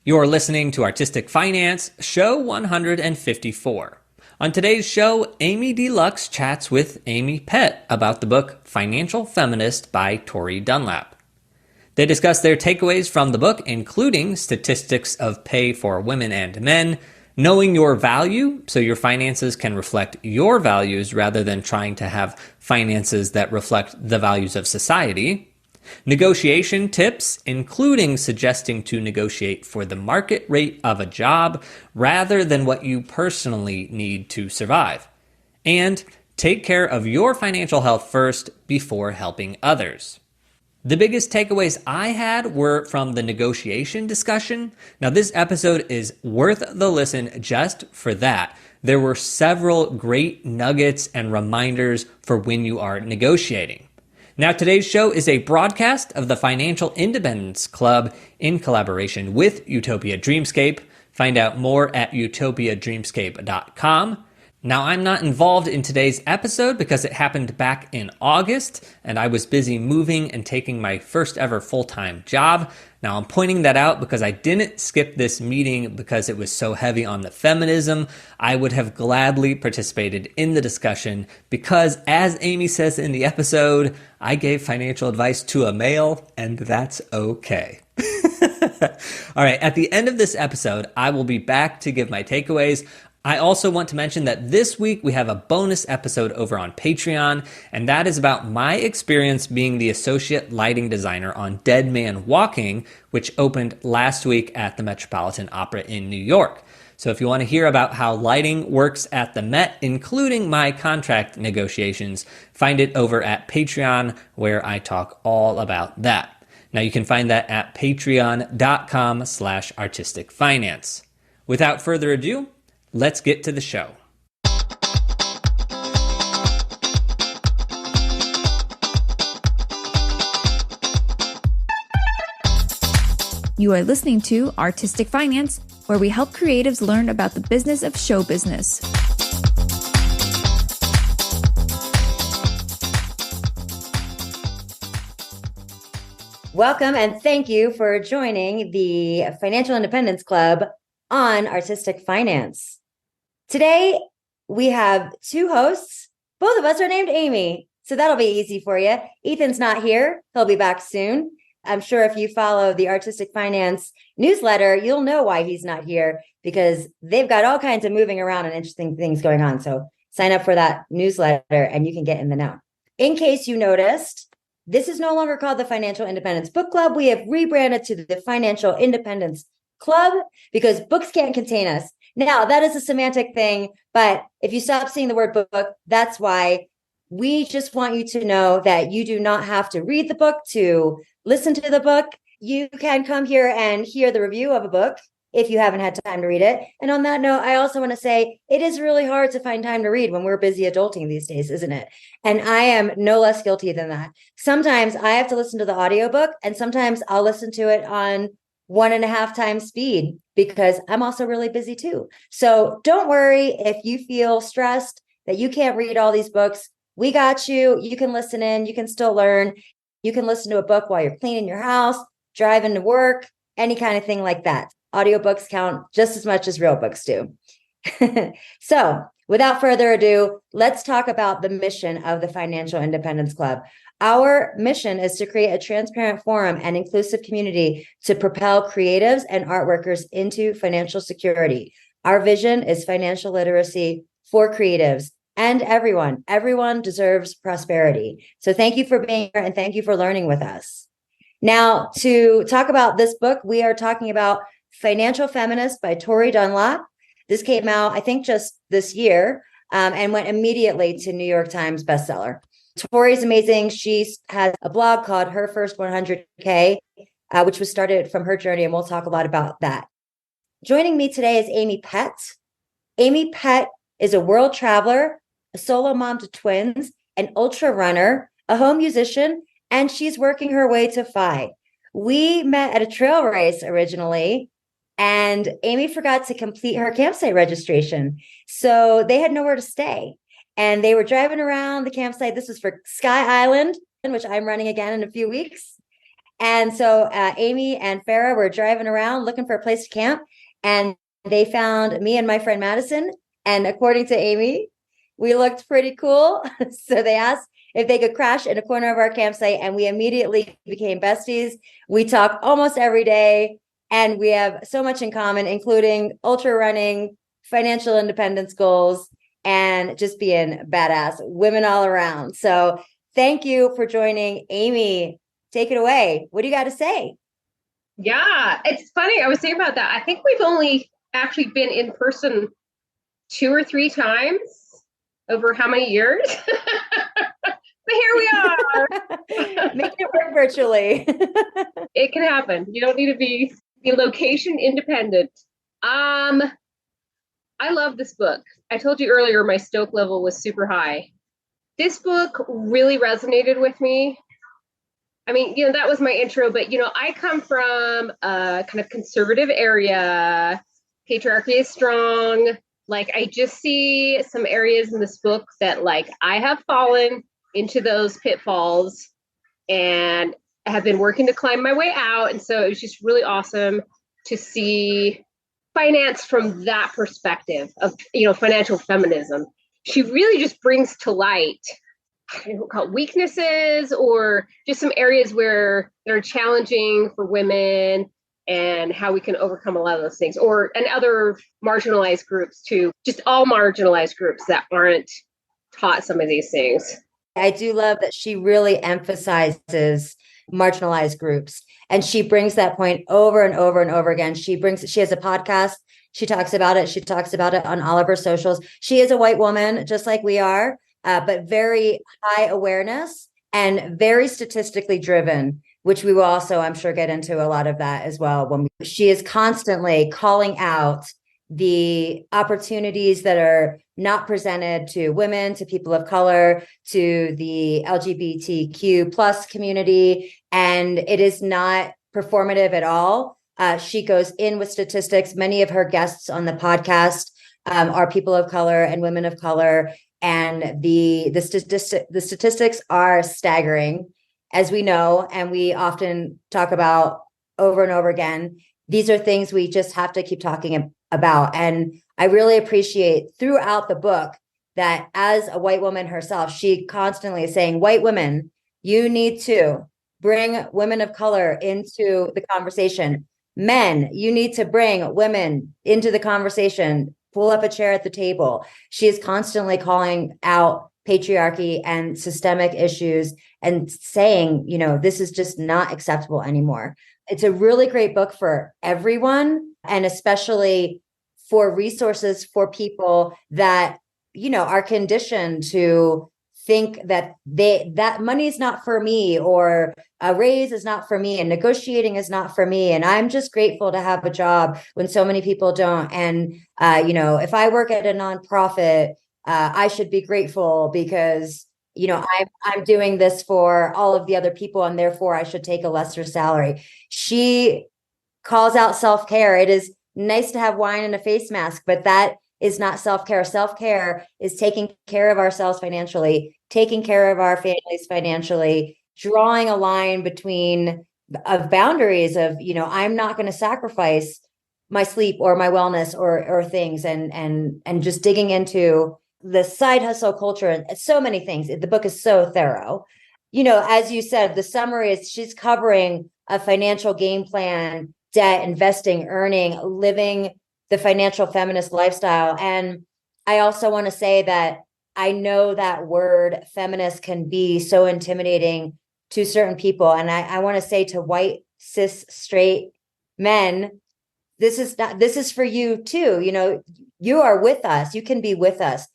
You're listening to Artistic Finance, show 154. On today's show, Amy Deluxe chats with Amy Pett about the book Financial Feminist by Tori Dunlap. They discuss their takeaways from the book, including statistics of pay for women and men, knowing your value so your finances can reflect your values rather than trying to have finances that reflect the values of society, negotiation tips, including suggesting to negotiate for the market rate of a job rather than what you personally need to survive, and take care of your financial health first before helping others. The biggest takeaways I had were from the negotiation discussion. Now, this episode is worth the listen just for that. There were several great nuggets and reminders for when you are negotiating. Now, today's show is a broadcast of the Financial Independence Club in collaboration with Utopia Dreamscape. Find out more at utopiadreamscape.com. Now, I'm not involved in today's episode because it happened back in August, and I was busy moving and taking my first ever full-time job. Now, I'm pointing that out because I didn't skip this meeting because it was so heavy on the feminism. I would have gladly participated in the discussion because, as Amy says in the episode, I gave financial advice to a male, and that's okay. All right, at the end of this episode, I will be back to give my takeaways. I also want to mention that this week we have a bonus episode over on Patreon, and that is about my experience being the associate lighting designer on Dead Man Walking, which opened last week at the Metropolitan Opera in New York. So if you want to hear about how lighting works at the Met, including my contract negotiations, find it over at Patreon, where I talk all about that. Now you can find that at patreon.com/artisticfinance. Without further ado, let's get to the show. You are listening to Artistic Finance, where we help creatives learn about the business of show business. Welcome and thank you for joining the Financial Independence Club on Artistic Finance. Today, we have two hosts. Both of us are named Amy, so that'll be easy for you. Ethan's not here. He'll be back soon. I'm sure if you follow the Artistic Finance newsletter, you'll know why he's not here, because they've got all kinds of moving around and interesting things going on. So sign up for that newsletter and you can get in the know. In case you noticed, this is no longer called the Financial Independence Book Club. We have rebranded to the Financial Independence Club because books can't contain us. Now, that is a semantic thing, but if you stop seeing the word book, that's why. We just want you to know that you do not have to read the book to listen to the book. You can come here and hear the review of a book if you haven't had time to read it. And on that note, I also want to say it is really hard to find time to read when we're busy adulting these days, isn't it? And I am no less guilty than that. Sometimes I have to listen to the audiobook, and sometimes I'll listen to it on 1.5 times speed because I'm also really busy too. So don't worry if you feel stressed that you can't read all these books. We got you. You can listen in. You can still learn. You can listen to a book while you're cleaning your house, driving to work, any kind of thing like that. Audiobooks count just as much as real books do. So without further ado, let's talk about the mission of the Financial Independence Club. Our mission is to create a transparent forum and inclusive community to propel creatives and art workers into financial security. Our vision is financial literacy for creatives and everyone. Everyone deserves prosperity. So thank you for being here and thank you for learning with us. Now, to talk about this book, we are talking about Financial Feminist by Tori Dunlap. This came out, I think, just this year and went immediately to New York Times bestseller. Tori's amazing. She has a blog called Her First 100K, which was started from her journey, and we'll talk a lot about that. Joining me today is Amy Pett. Amy Pett is a world traveler, a solo mom to twins, an ultra runner, a home musician, and she's working her way to FI. We met at a trail race originally, and Amy forgot to complete her campsite registration. So they had nowhere to stay. And they were driving around the campsite. This was for Sky Island, which I'm running again in a few weeks. And so Amy and Farah were driving around looking for a place to camp, and they found me and my friend Madison. And according to Amy, we looked pretty cool. So they asked if they could crash in a corner of our campsite, and we immediately became besties. We talk almost every day, and we have so much in common, including ultra running, financial independence goals, and just being badass women all around. So thank you for joining. Amy, take it away. What do you got to say? Yeah, it's funny. I was thinking about that. I think we've only actually been in person 2 or 3 times over how many years? But here we are. Making it work virtually. It can happen. You don't need to be location independent. I love this book. I told you earlier my stoke level was super high. This book really resonated with me. I mean, that was my intro, but, I come from a kind of conservative area. Patriarchy is strong. Like, I just see some areas in this book that, like, I have fallen into those pitfalls and have been working to climb my way out. And so it was just really awesome to see finance from that perspective of, financial feminism. She really just brings to light, I don't know, call it weaknesses or just some areas where they're challenging for women and how we can overcome a lot of those things, and other marginalized groups too, just all marginalized groups that aren't taught some of these things. I do love that she really emphasizes marginalized groups, and she brings that point over and over and over again. She has a podcast. She talks about it. She talks about it on all of her socials. She is a white woman, just like we are, but very high awareness and very statistically driven, which we will also, I'm sure, get into a lot of that as well. She is constantly calling out the opportunities that are not presented to women, to people of color, to the LGBTQ plus community, and it is not performative at all. She goes in with statistics. Many of her guests on the podcast are people of color and women of color, and the statistics are staggering, as we know, and we often talk about over and over again. These are things we just have to keep talking about. And I really appreciate throughout the book that as a white woman herself, she constantly is saying, white women, you need to bring women of color into the conversation. Men, you need to bring women into the conversation. Pull up a chair at the table. She is constantly calling out patriarchy and systemic issues and saying, this is just not acceptable anymore. It's a really great book for everyone, and especially for resources for people that, are conditioned to think that that money is not for me, or a raise is not for me, and negotiating is not for me. And I'm just grateful to have a job when so many people don't. And, if I work at a nonprofit, I should be grateful because, I'm doing this for all of the other people, and therefore I should take a lesser salary. She calls out self-care. It is nice to have wine and a face mask, but that is not self-care. Self-care is taking care of ourselves financially, taking care of our families financially, drawing a line between boundaries of, I'm not going to sacrifice my sleep or my wellness or things, and just digging into the side hustle culture and so many things. The book is so thorough. As you said, the summary is she's covering a financial game plan, debt, investing, earning, living the financial feminist lifestyle. And I also want to say that I know that word feminist can be so intimidating to certain people. And I want to say to white, cis, straight men, this is for you too. You are with us. You can be with us.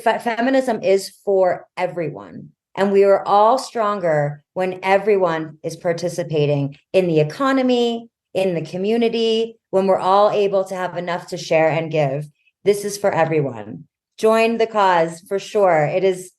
Feminism is for everyone. And we are all stronger when everyone is participating in the economy, in the community, when we're all able to have enough to share and give. This is for everyone. Join the cause for sure. It is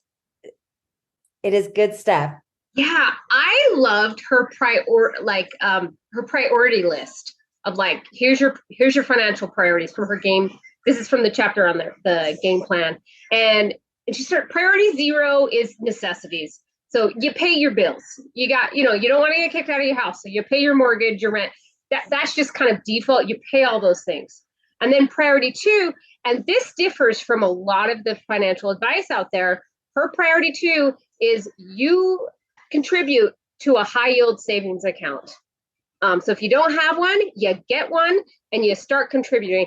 good stuff. Yeah, I loved her her priority list of like, here's your financial priorities from her game. This is from the chapter on the game plan. And she started, priority 0 is necessities. So you pay your bills. You got, you don't want to get kicked out of your house. So you pay your mortgage, your rent. That's just kind of default. You pay all those things. And then priority 2, and this differs from a lot of the financial advice out there. Her priority 2 is you contribute to a high yield savings account. So if you don't have one, you get one and you start contributing.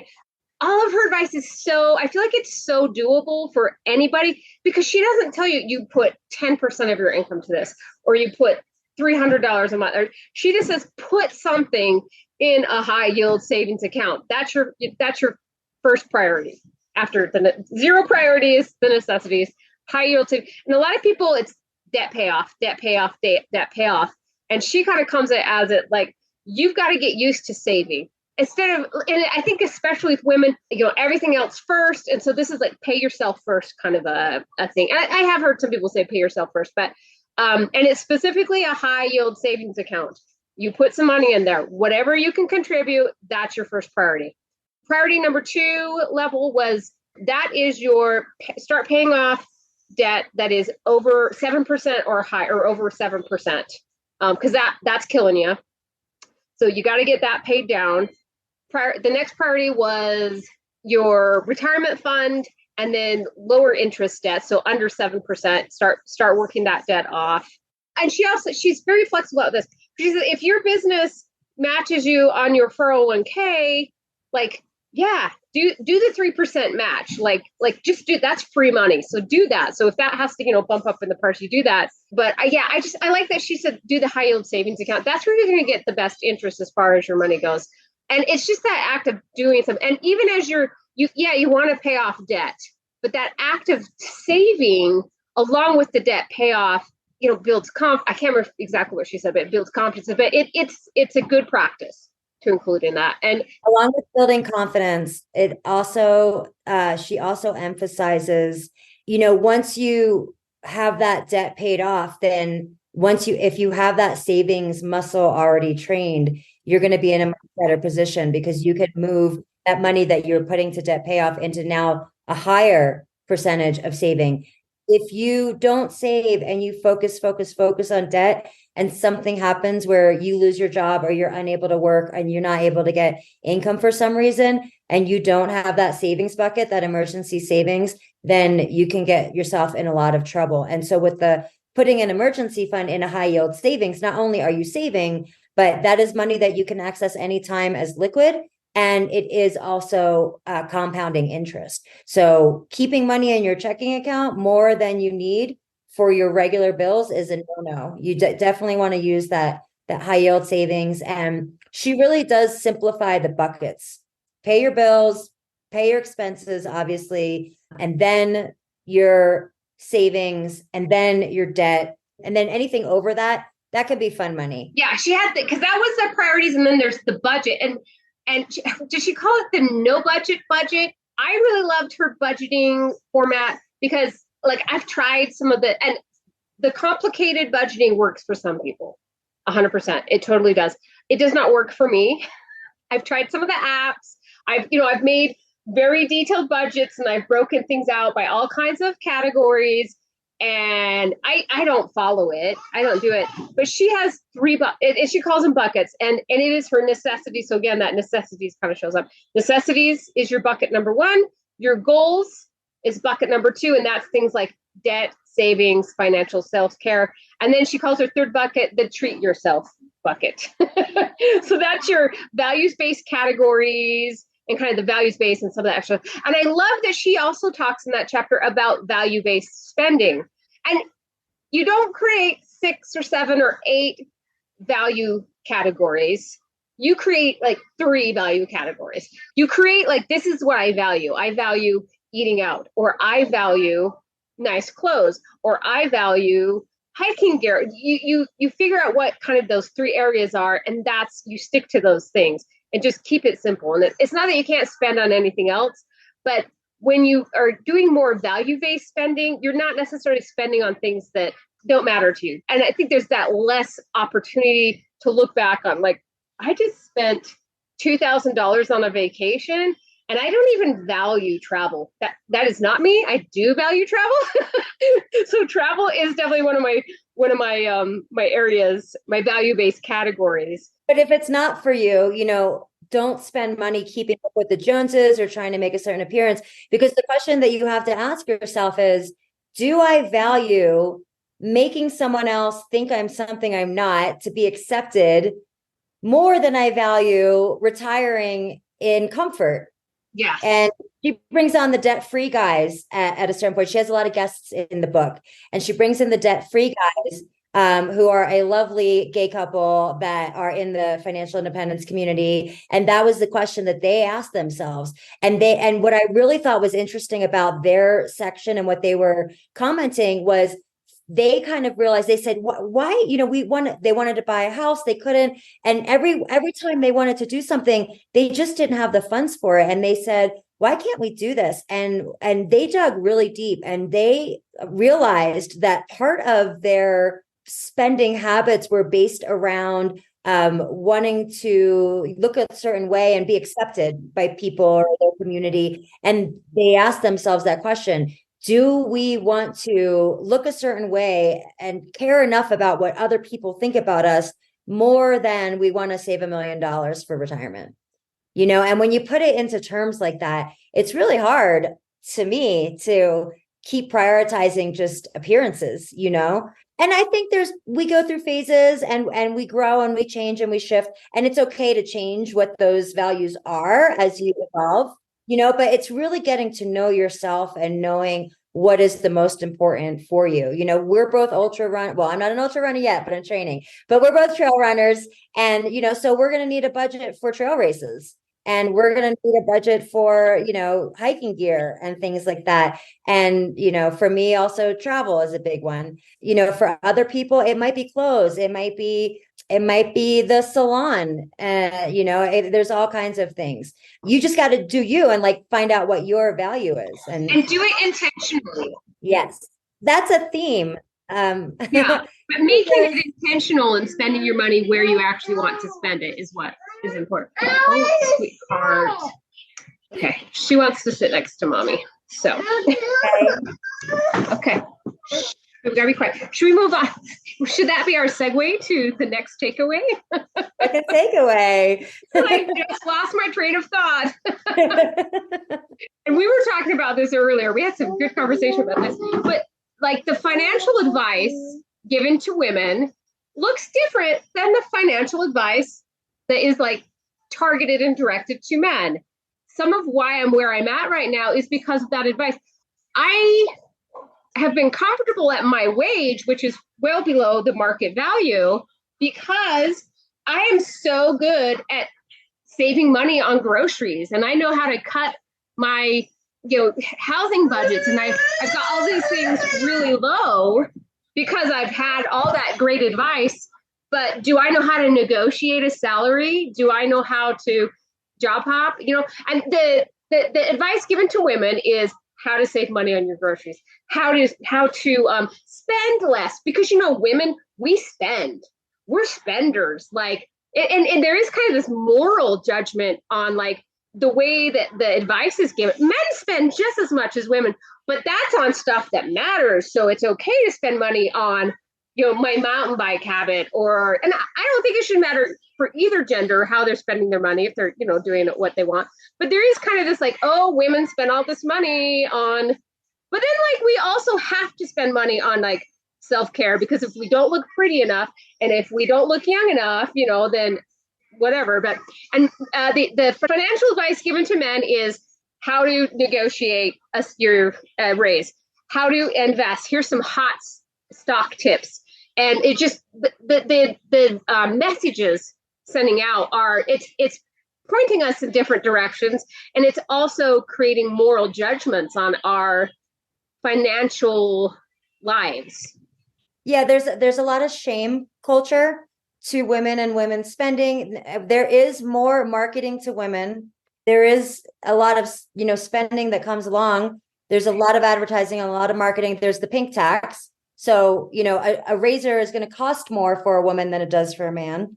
All of her advice is I feel like it's so doable for anybody, because she doesn't tell you put 10% of your income to this, or you put $300 a month. Or she just says, put something in a high yield savings account. That's your first priority. After the 0 priorities, the necessities, high yield savings. And a lot of people, it's debt payoff, debt payoff, debt payoff. And she kind of comes at it like, you've got to get used to saving. Instead of, and I think especially with women, everything else first. And so this is like pay yourself first kind of a thing. I have heard some people say pay yourself first, but, and it's specifically a high yield savings account. You put some money in there, whatever you can contribute, that's your first priority. Priority number 2 level that is your start paying off debt that is over 7% or high, or over 7%. Because that's killing you. So you got to get that paid down. The next priority was your retirement fund, and then lower interest debt. So under 7%, start working that debt off. And she's very flexible about this. She says, if your business matches you on your 401k, like, yeah, do the 3% match. Like just do, that's free money. So do that. So if that has to, bump up in the price, you do that. But I like that she said, do the high yield savings account. That's where you're going to get the best interest as far as your money goes. And it's just that act of doing something. And even as you want to pay off debt, but that act of saving along with the debt payoff, builds I can't remember exactly what she said, but it builds confidence. But it's a good practice to include in that. And along with building confidence, it also, she also emphasizes, once you have that debt paid off, then if you have that savings muscle already trained, you're going to be in a much better position, because you could move that money that you're putting to debt payoff into now a higher percentage of saving. If you don't save and you focus on debt, and something happens where you lose your job or you're unable to work and you're not able to get income for some reason, and you don't have that savings bucket, that emergency savings, then you can get yourself in a lot of trouble. And so with the putting an emergency fund in a high yield savings, not only are you saving, but that is money that you can access anytime as liquid. And it is also compounding interest. So keeping money in your checking account more than you need for your regular bills is a no-no. You definitely want to use that high yield savings. And she really does simplify the buckets. Pay your bills, pay your expenses, obviously, and then your savings, and then your debt, and then anything over that could be fun money. Yeah, she had because that was the priorities, and then there's the budget. And did she call it the no budget? I really loved her budgeting format, because I've tried some of and the complicated budgeting works for some people 100%. It totally does. It does not work for me. I've tried some of the apps. I've made very detailed budgets, and I've broken things out by all kinds of categories, and I don't follow it. I don't do it. But she has 3 she calls them buckets, and it is her necessities. So again, that necessities kind of shows up. Necessities is your bucket number 1. Your goals is bucket number 2, and that's things like debt, savings, financial self-care. And then she calls her 3rd bucket the treat yourself bucket. So that's your values-based categories and kind of the values-based and some of the extra. And I love that she also talks in that chapter about value-based spending. And you don't create 6 or 7 or 8 value categories. You create 3 value categories. You create this is what I value. I value eating out, or I value nice clothes, or I value hiking gear. You figure out what kind of those 3 areas are, and you stick to those things and just keep it simple. And it's not that you can't spend on anything else, but when you are doing more value-based spending, you're not necessarily spending on things that don't matter to you. And I think there's that less opportunity to look back on, I just spent $2,000 on a vacation, And I don't even value travel. That is not me. I do value travel. So travel is definitely one of my areas, my value-based categories. But if it's not for you, don't spend money keeping up with the Joneses or trying to make a certain appearance, because the question that you have to ask yourself is, do I value making someone else think I'm something I'm not to be accepted more than I value retiring in comfort? Yeah. And she brings on the debt-free guys at a certain point. She has a lot of guests in the book, and she brings in the debt-free guys who are a lovely gay couple that are in the financial independence community. And that was the question that they asked themselves. And what I really thought was interesting about their section and what they were commenting was they kind of realized, they said, why, they wanted to buy a house, they couldn't. And every time they wanted to do something, they just didn't have the funds for it. And they said, why can't we do this? And they dug really deep, and they realized that part of their spending habits were based around wanting to look a certain way and be accepted by people or their community. And they asked themselves that question: do we want to look a certain way and care enough about what other people think about us more than we want to save $1 million for retirement? And when you put it into terms like that, it's really hard to me to keep prioritizing just appearances, And I think we go through phases and we grow and we change and we shift, and it's okay to change what those values are as you evolve, but it's really getting to know yourself and knowing what is the most important for you. We're both ultra run. Well, I'm not an ultra runner yet, but I'm training, but we're both trail runners. And, so we're going to need a budget for trail races, and we're going to need a budget for, hiking gear and things like that. And, for me also, travel is a big one. For other people, it might be clothes. It might be the salon. There's all kinds of things. You just got to do you and find out what your value is and do it intentionally. Yes, that's a theme. Yeah, but making it intentional and spending your money where you actually want to spend it is what is important. Oh, sweetheart. Okay, she wants to sit next to mommy. So, okay. We've got to be quiet. Should we move on? Should that be our segue to the next takeaway? Like a takeaway. I just lost my train of thought. And we were talking about this earlier. We had some good conversation about this. But the financial advice given to women looks different than the financial advice that is targeted and directed to men. Some of why I'm where I'm at right now is because of that advice. I have been comfortable at my wage, which is well below the market value, because I am so good at saving money on groceries, and I know how to cut my housing budgets, and I've got all these things really low because I've had all that great advice. But do I know how to negotiate a salary? Do I know how to job hop? And the advice given to women is how to save money on your groceries, how to spend less, because women, we spend, we're spenders. And there is kind of this moral judgment on the way that the advice is given. Men spend just as much as women, but that's on stuff that matters. So it's okay to spend money on, my mountain bike habit, and I don't think it should matter for either gender how they're spending their money if they're, doing what they want. But there is kind of this women spend all this money on, but then we also have to spend money on self-care, because if we don't look pretty enough and if we don't look young enough, then whatever. But the financial advice given to men is how to negotiate your raise, how to invest. Here's some hot stock tips. And it just the messages sending out are it's pointing us in different directions, and it's also creating moral judgments on our financial lives. Yeah, there's a lot of shame culture to women and women's spending. There is more marketing to women. There is a lot of spending that comes along. There's a lot of advertising and a lot of marketing. There's the pink tax. So, a razor is going to cost more for a woman than it does for a man,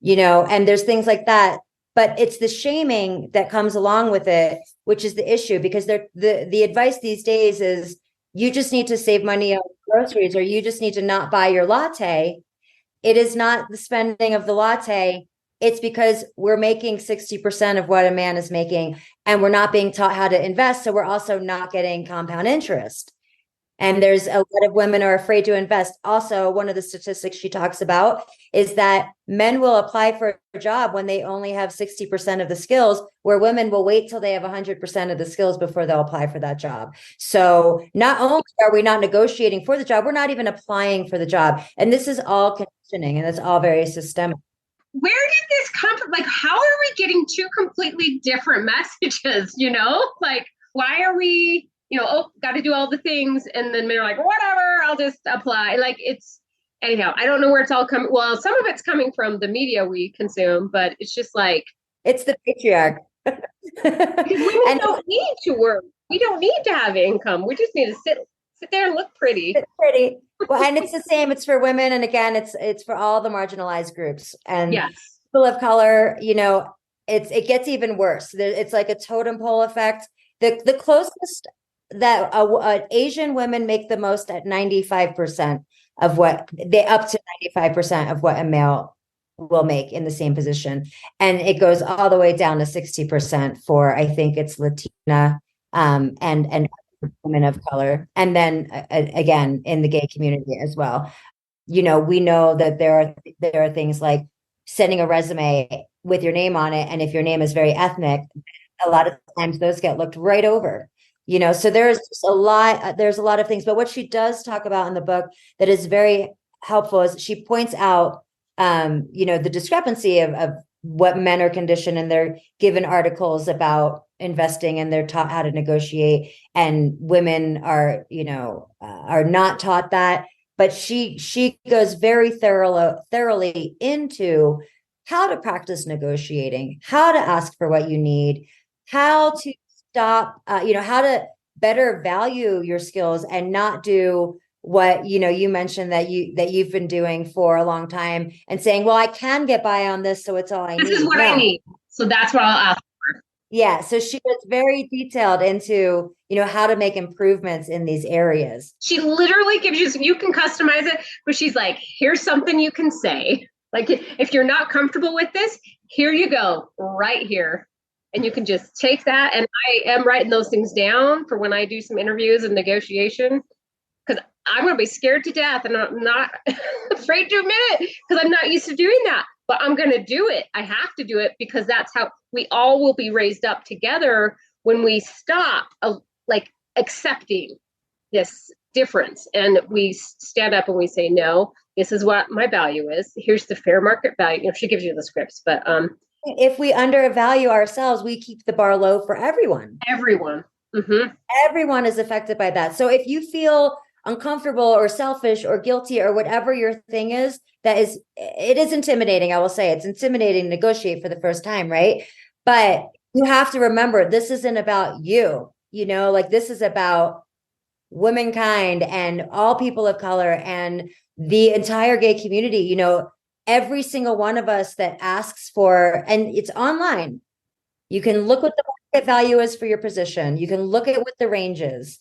and there's things like that. but it's the shaming that comes along with it, which is the issue, because the advice these days is you just need to save money on groceries, or you just need to not buy your latte. It is not the spending of the latte. It's because we're making 60% of what a man is making, and we're not being taught how to invest. So we're also not getting compound interest. And there's a lot of women are afraid to invest. Also, one of the statistics she talks about is that men will apply for a job when they only have 60% of the skills, where women will wait till they have 100% of the skills before they'll apply for that job. So not only are we not negotiating for the job, we're not even applying for the job. And this is all conditioning, and it's all very systemic. Where did this come from? Like, how are we getting two completely different messages, Like, why are we, got to do all the things, and then they're like, whatever, I'll just apply. Like, it's, anyhow, I don't know where it's all coming. Well, some of it's coming from the media we consume, but it's just like, it's the patriarch. Because women don't need to work. We don't need to have income. We just need to sit there and look pretty. Pretty. Well, and it's the same. It's for women, and again, it's for all the marginalized groups and people of color. It gets even worse. It's like a totem pole effect. The closest that Asian women make the most at 95% of what they up to 95% of what a male will make in the same position, and it goes all the way down to 60% for, I think it's Latina and women of color, and then again in the gay community as well. We know that there are things like sending a resume with your name on it, and if your name is very ethnic, a lot of times those get looked right over. So there's a lot of things. But what she does talk about in the book that is very helpful is she points out the discrepancy of what men are conditioned, and they're given articles about investing, and they're taught how to negotiate, and women are not taught that. But she goes very thoroughly into how to practice negotiating, how to ask for what you need, how to stop, how to better value your skills and not do what you mentioned that you've been doing for a long time and saying, well, I can get by on this, so it's all I need. This is what I need, so that's what I'll ask for. Yeah, so she gets very detailed into how to make improvements in these areas. She literally gives you can customize it, but she's like, here's something you can say. Like, if you're not comfortable with this, here you go, right here. And you can just take that. And I am writing those things down for when I do some interviews and negotiation, because I'm going to be scared to death, and I'm not afraid to admit it because I'm not used to doing that. But I'm going to do it. I have to do it, because that's how we all will be raised up together when we stop accepting this difference, and we stand up and we say, no, this is what my value is. Here's the fair market value. She gives you the scripts, but if we undervalue ourselves, we keep the bar low for everyone. Everyone. Mm-hmm. Everyone is affected by that. So if you feel uncomfortable or selfish or guilty or whatever your thing is, it is intimidating. I will say it's intimidating to negotiate for the first time, right? But you have to remember, this isn't about you, this is about womankind and all people of color and the entire gay community. Every single one of us that asks for, and it's online, you can look what the market value is for your position. You can look at what the range is.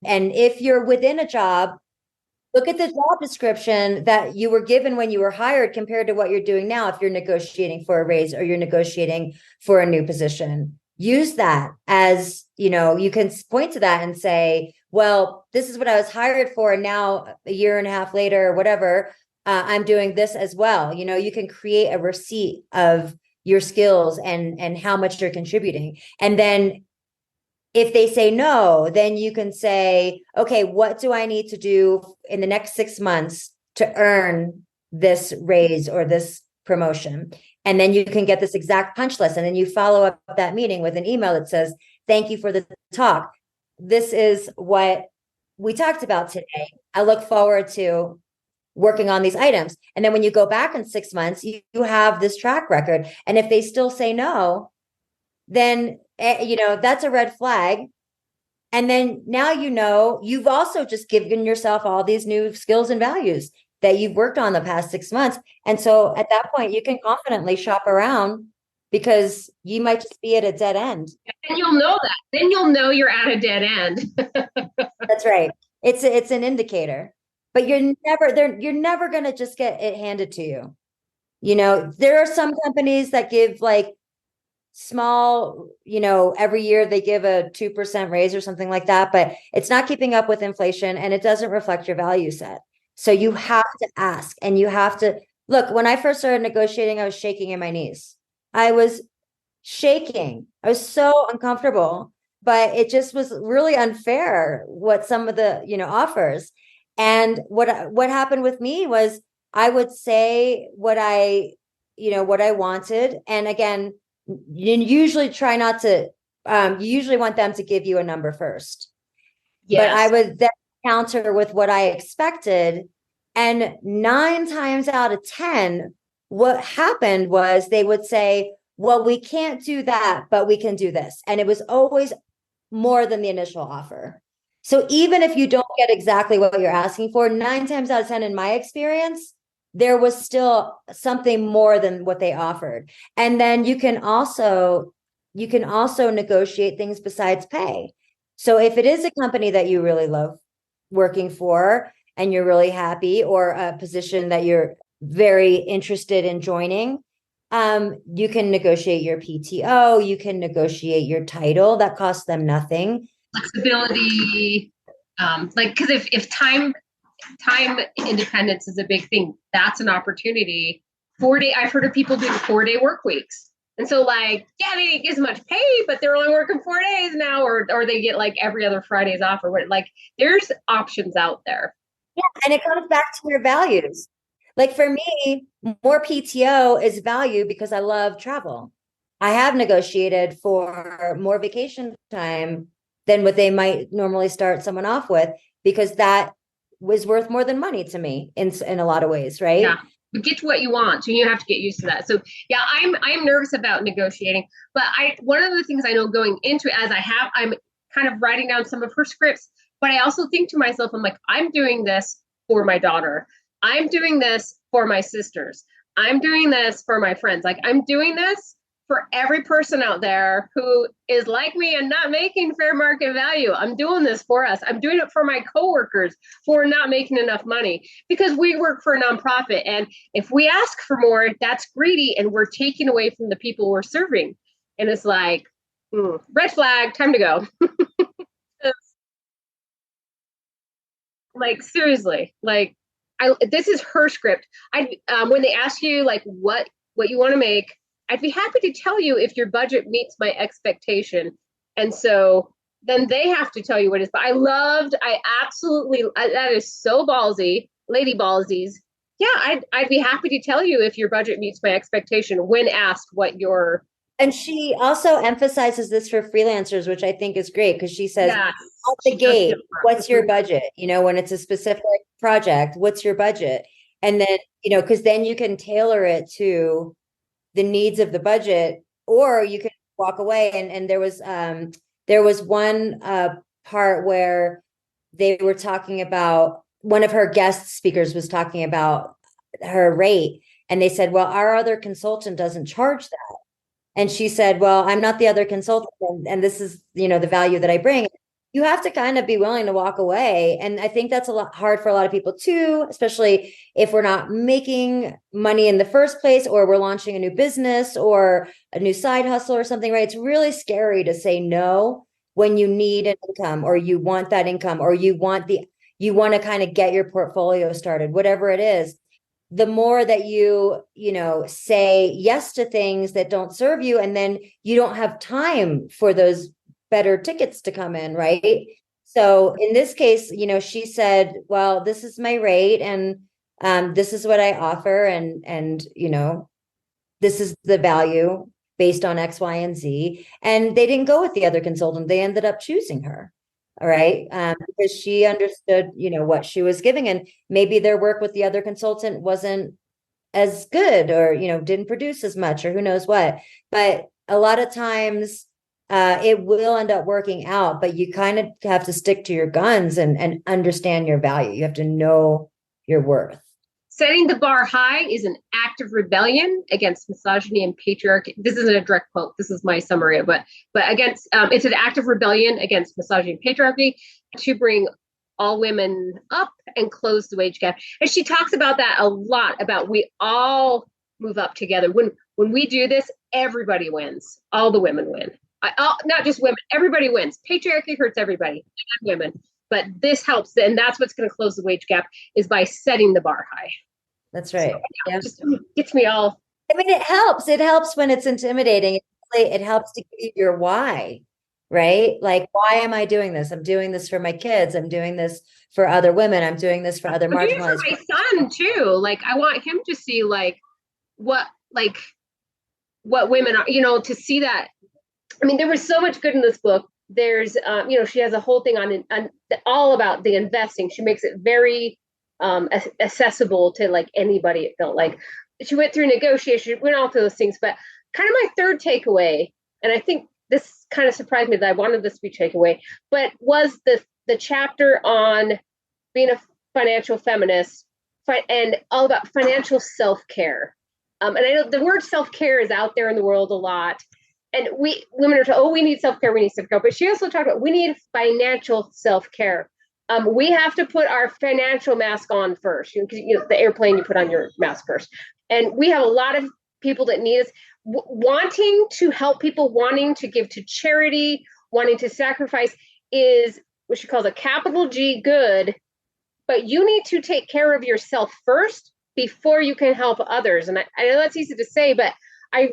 And if you're within a job, look at the job description that you were given when you were hired compared to what you're doing now. If you're negotiating for a raise or you're negotiating for a new position, use that as, you can point to that and say, well, this is what I was hired for. And now a year and a half later or whatever, I'm doing this as well. You can create a receipt of your skills and how much you're contributing. And then if they say no, then you can say, okay, what do I need to do in the next 6 months to earn this raise or this promotion? And then you can get this exact punch list. And then you follow up that meeting with an email that says, thank you for the talk. This is what we talked about today. I look forward to working on these items. And then when you go back in 6 months, you have this track record. And if they still say no, then, that's a red flag. And then now, you've also just given yourself all these new skills and values that you've worked on the past 6 months. And so at that point, you can confidently shop around because you might just be at a dead end. And you'll know that. Then you'll know you're at a dead end. That's right. It's an indicator, but you're never going to just get it handed to you. You know, there are some companies that give like small, you know, every year they give a 2% raise or something like that, but it's not keeping up with inflation and it doesn't reflect your value set. So you have to ask, and you have to look. When I first started negotiating, I was shaking in my knees. I was shaking. I was so uncomfortable, but it just was really unfair what some of the, you know, offers. And what happened with me was I would say what I wanted. And again, you usually try not to, you usually want them to give you a number first. Yes. But I would then counter with what I expected. And 9 times out of 10, what happened was they would say, well, we can't do that, but we can do this. And it was always more than the initial offer. So even if you don't get exactly what you're asking for, 9 times out of 10, in my experience, there was still something more than what they offered. And then you can also negotiate things besides pay. So if it is a company that you really love working for and you're really happy, or a position that you're very interested in joining, you can negotiate your PTO, you can negotiate your title. That costs them nothing. Flexibility, like, because if time independence is a big thing, that's an opportunity. 4-day, I've heard of people doing 4-day work weeks. And so like, yeah, they didn't get as much pay, but they're only working 4 days now, or they get like every other Fridays off, or what. Like, there's options out there. Yeah, and it comes back to your values. Like for me, more PTO is value because I love travel. I have negotiated for more vacation time than what they might normally start someone off with, because that was worth more than money to me in a lot of ways, right? Yeah, but get to what you want, so you have to get used to that. So yeah, I'm nervous about negotiating, but one of the things I know going into it, I'm kind of writing down some of her scripts, but I also think to myself, I'm like, I'm doing this for my daughter. I'm doing this for my sisters. I'm doing this for my friends. Like, I'm doing this for every person out there who is like me and not making fair market value. I'm doing this for us. I'm doing it for my coworkers who are not making enough money, because we work for a nonprofit. And if we ask for more, that's greedy, and we're taking away from the people we're serving. And it's like, red flag, time to go. Like, seriously, like, this is her script. When they ask you like what you want to make, I'd be happy to tell you if your budget meets my expectation. And so then they have to tell you what it is. But that is so ballsy, lady ballsies. Yeah, I'd be happy to tell you if your budget meets my expectation when asked what your. And she also emphasizes this for freelancers, which I think is great, because she says, yes, out the gate, what's your budget? You know, when it's a specific project, what's your budget? And then, you know, because then you can tailor it to the needs of the budget, or you can walk away. And there was one part where they were talking about, one of her guest speakers was talking about her rate, and they said, well, our other consultant doesn't charge that. And she said, well, I'm not the other consultant, and this is, you know, the value that I bring. You have to kind of be willing to walk away. And I think that's a lot hard for a lot of people too, especially if we're not making money in the first place, or we're launching a new business or a new side hustle or something, right? It's really scary to say no when you need an income, or you want that income, or you want to kind of get your portfolio started, whatever it is. The more that you say yes to things that don't serve you, and then you don't have time for those better tickets to come in, right? So in this case, you know, she said, well, this is my rate, and this is what I offer, and you know, this is the value based on X, Y, and Z. And they didn't go with the other consultant. They ended up choosing her. All right. Because she understood, you know, what she was giving, and maybe their work with the other consultant wasn't as good, or, you know, didn't produce as much, or who knows what. But a lot of times it will end up working out, but you kind of have to stick to your guns and understand your value. You have to know your worth. Setting the bar high is an act of rebellion against misogyny and patriarchy. This isn't a direct quote. This is my summary of it. But against, it's an act of rebellion against misogyny and patriarchy to bring all women up and close the wage gap. And she talks about that a lot, about we all move up together. When we do this, everybody wins. All the women win. Not just women, everybody wins. Patriarchy hurts everybody, not women. But this helps, and that's what's going to close the wage gap, is by setting the bar high. That's right. So, yeah. Just gets me all. I mean, it helps. It helps when it's intimidating. It helps to give you your why, right? Like, why am I doing this? I'm doing this for my kids. I'm doing this for other women. I'm doing this for other marginalized. For my son too. Like, I want him to see what women are. To see that. I mean, there was so much good in this book. There's, she has a whole thing on all about the investing. She makes it very accessible to like anybody. It felt like she went through negotiation, went all through those things. But kind of my third takeaway, and I think this kind of surprised me that I wanted this to be takeaway, but was the chapter on being a financial feminist and all about financial self-care. And I know the word self-care is out there in the world a lot. And women are told, we need self-care, we need self-care. But she also talked about we need financial self-care. We have to put our financial mask on first, because the airplane, you put on your mask first. And we have a lot of people that need us, wanting to help people, wanting to give to charity, wanting to sacrifice is what she calls a capital G good. But you need to take care of yourself first before you can help others. And I know that's easy to say, but I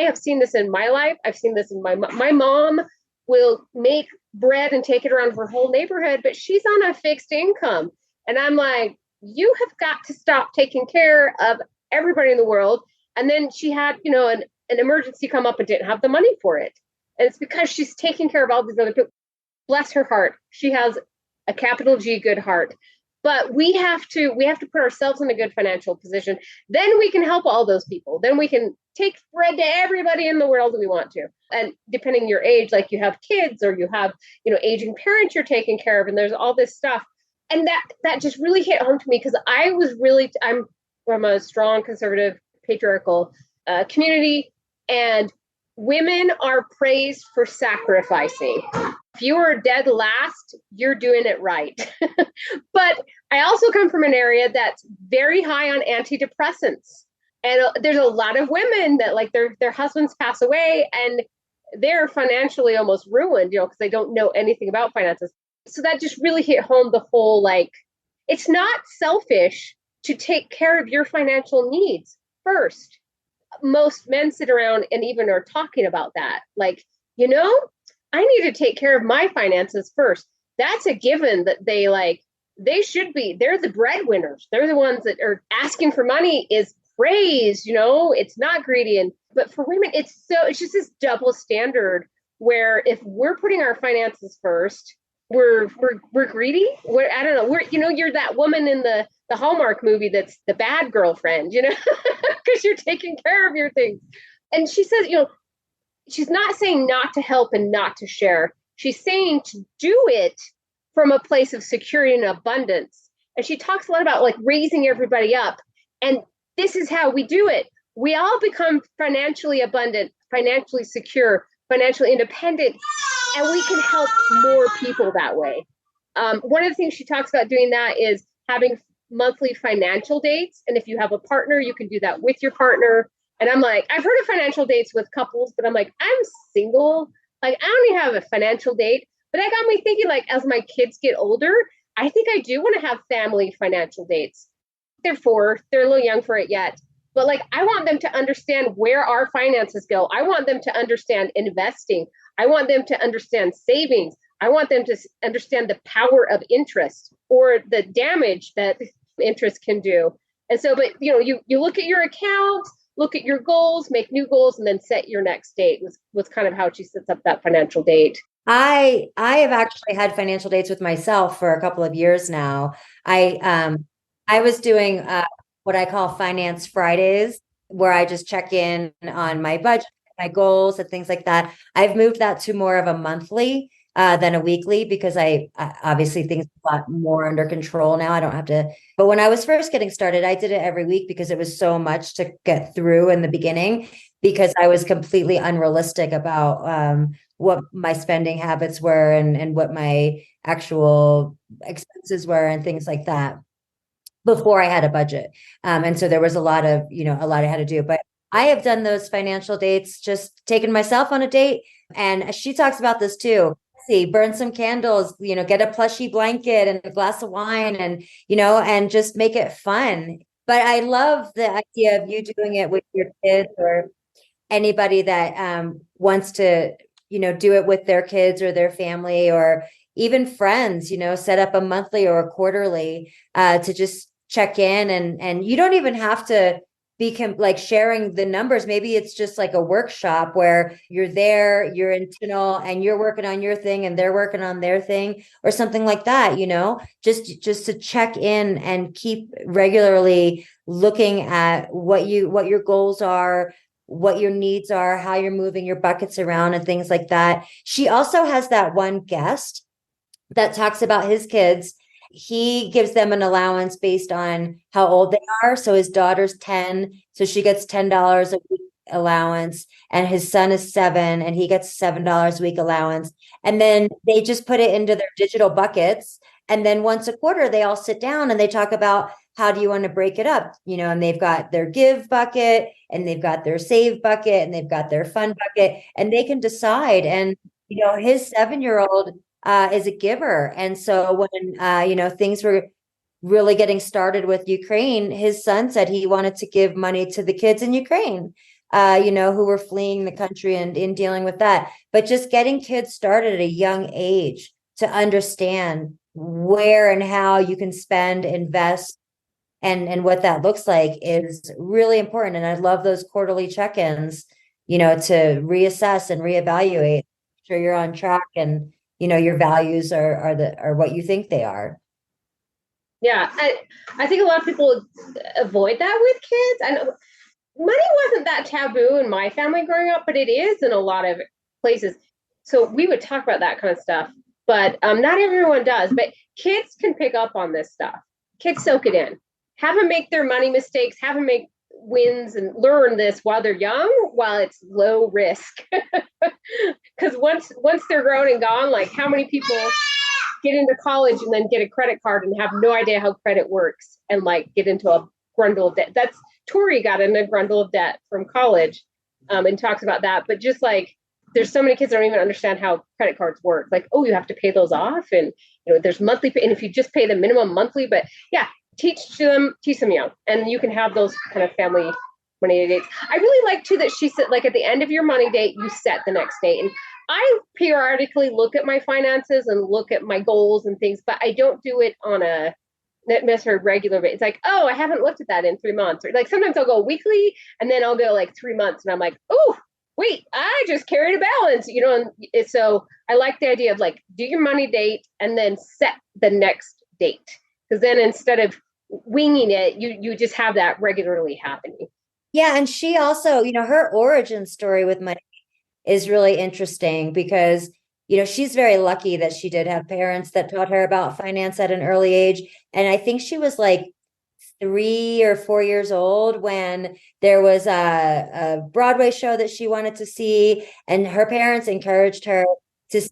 have seen this in my life. I've seen this in my mom will make bread and take it around her whole neighborhood, but she's on a fixed income. And I'm like, you have got to stop taking care of everybody in the world. And then she had, an emergency come up and didn't have the money for it. And it's because she's taking care of all these other people. Bless her heart. She has a capital G good heart. But we have to put ourselves in a good financial position. Then we can help all those people. Then we can take bread to everybody in the world that we want to. And depending on your age, like you have kids or you have, aging parents you're taking care of, and there's all this stuff. And that just really hit home to me, because I'm from a strong conservative patriarchal community, and women are praised for sacrificing. If you are dead last, you're doing it right. But I also come from an area that's very high on antidepressants. And there's a lot of women that like their husbands pass away and they're financially almost ruined, because they don't know anything about finances. So that just really hit home the whole, like, it's not selfish to take care of your financial needs first. Most men sit around and even are talking about that. Like, I need to take care of my finances first. That's a given that they're the breadwinners. They're the ones that are asking for money is praised, it's not greedy. But for women, it's just this double standard where if we're putting our finances first, we're greedy. I don't know. You're that woman in the Hallmark movie that's the bad girlfriend, because you're taking care of your things. And she says, she's not saying not to help and not to share. She's saying to do it from a place of security and abundance. And she talks a lot about like raising everybody up. And this is how we do it. We all become financially abundant, financially secure, financially independent, and we can help more people that way. One of the things she talks about doing that is having monthly financial dates. And if you have a partner, you can do that with your partner. And I'm like, I've heard of financial dates with couples, but I'm like, I'm single. Like, I don't even have a financial date. But that got me thinking, like, as my kids get older, I think I do want to have family financial dates. They're a little young for it yet. But like, I want them to understand where our finances go. I want them to understand investing. I want them to understand savings. I want them to understand the power of interest or the damage that interest can do. And so, but you look at your account, look at your goals, make new goals, and then set your next date was kind of how she sets up that financial date. I have actually had financial dates with myself for a couple of years now. I was doing what I call Finance Fridays, where I just check in on my budget, my goals, and things like that. I've moved that to more of a monthly than a weekly, because I obviously things are a lot more under control now. I don't have to, but when I was first getting started, I did it every week because it was so much to get through in the beginning, because I was completely unrealistic about what my spending habits were and what my actual expenses were and things like that before I had a budget. And so there was a lot I had to do. But I have done those financial dates, just taken myself on a date. And she talks about this too. See, burn some candles, get a plushy blanket and a glass of wine and just make it fun. But I love the idea of you doing it with your kids or anybody that wants to, do it with their kids or their family or even friends, set up a monthly or a quarterly to just check in. And you don't even have to be like sharing the numbers. Maybe it's just like a workshop where you're there, you're intentional, and you're working on your thing and they're working on their thing or something like that, just to check in and keep regularly looking at what your goals are, what your needs are, how you're moving your buckets around and things like that. She also has that one guest that talks about his kids. He gives them an allowance based on how old they are. So his daughter's 10, so she gets $10 a week allowance, and his son is 7 and he gets $7 a week allowance. And then they just put it into their digital buckets. And then once a quarter, they all sit down and they talk about how do you want to break it up, and they've got their give bucket and they've got their save bucket and they've got their fun bucket, and they can decide. And, his 7-year-old is a giver. And so when, things were really getting started with Ukraine, his son said he wanted to give money to the kids in Ukraine, who were fleeing the country and in dealing with that. But just getting kids started at a young age to understand where and how you can spend, invest, and what that looks like is really important. And I love those quarterly check-ins, to reassess and reevaluate, make sure you're on track and your values are what you think they are. Yeah, I think a lot of people avoid that with kids. I know money wasn't that taboo in my family growing up, but it is in a lot of places. So we would talk about that kind of stuff, but not everyone does. But kids can pick up on this stuff. Kids soak it in. Have them make their money mistakes. Have them make wins and learn this while they're young, while it's low risk. Because once they're grown and gone, like how many people get into college and then get a credit card and have no idea how credit works and like get into a grundle of debt. That's Tori got in a grundle of debt from college and talks about that. But just like there's so many kids that don't even understand how credit cards work. Like, oh, you have to pay those off, and there's monthly pay, and if you just pay the minimum monthly, but yeah, teach them young, and you can have those kind of family money dates. I really like too that she said, like, at the end of your money date, you set the next date. And I periodically look at my finances and look at my goals and things, but I don't do it on a necessarily regular basis. It's like, oh, I haven't looked at that in 3 months. Or like sometimes I'll go weekly and then I'll go like 3 months and I'm like, oh, wait, I just carried a balance, and so I like the idea of like, do your money date and then set the next date. Because then instead of winging it, you just have that regularly happening. Yeah. And she also, her origin story with money is really interesting because, she's very lucky that she did have parents that taught her about finance at an early age. And I think she was like 3 or 4 years old when there was a Broadway show that she wanted to see. And her parents encouraged her to save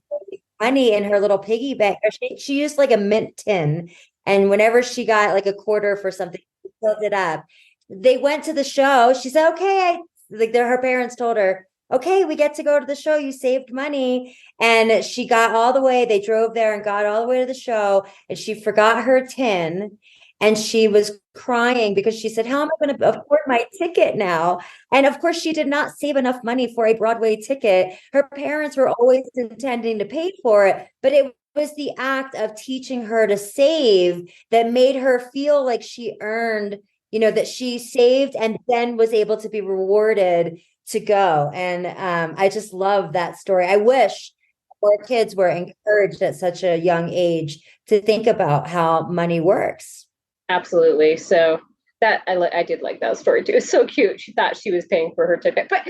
money in her little piggy bank. She used like a mint tin. And whenever she got like a quarter for something, she filled it up. They went to the show. She said, okay, her parents told her, okay, we get to go to the show. You saved money. And she got all the way. They drove there and got all the way to the show. And she forgot her tin. And she was crying because she said, how am I going to afford my ticket now? And of course, she did not save enough money for a Broadway ticket. Her parents were always intending to pay for it, but it was the act of teaching her to save that made her feel like she earned, that she saved and then was able to be rewarded to go. And I just love that story. I wish more kids were encouraged at such a young age to think about how money works. Absolutely. So I did like that story too. It's so cute. She thought she was paying for her ticket, but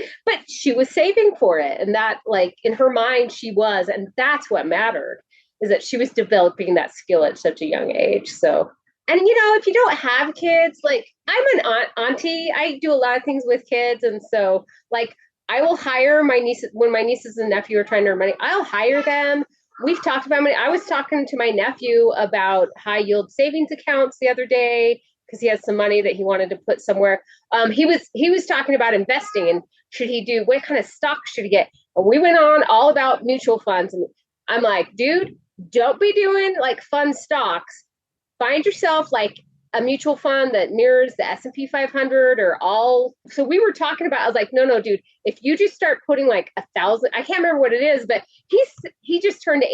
she was saving for it, and that, like, in her mind she was, and that's what mattered, is that she was developing that skill at such a young age. So, and if you don't have kids, like, I'm an auntie. I do a lot of things with kids, and so, like, I will hire my nieces when my nieces and nephew are trying to earn money. I'll hire them. We've talked about money. I was talking to my nephew about high yield savings accounts the other day, because he has some money that he wanted to put somewhere. He was talking about investing, and what kind of stock should he get? And we went on all about mutual funds. And I'm like, dude, don't be doing like fun stocks. Find yourself like a mutual fund that mirrors the S&P 500 or all. So we were talking about, I was like, no, dude, if you just start putting like 1,000, I can't remember what it is, but he just turned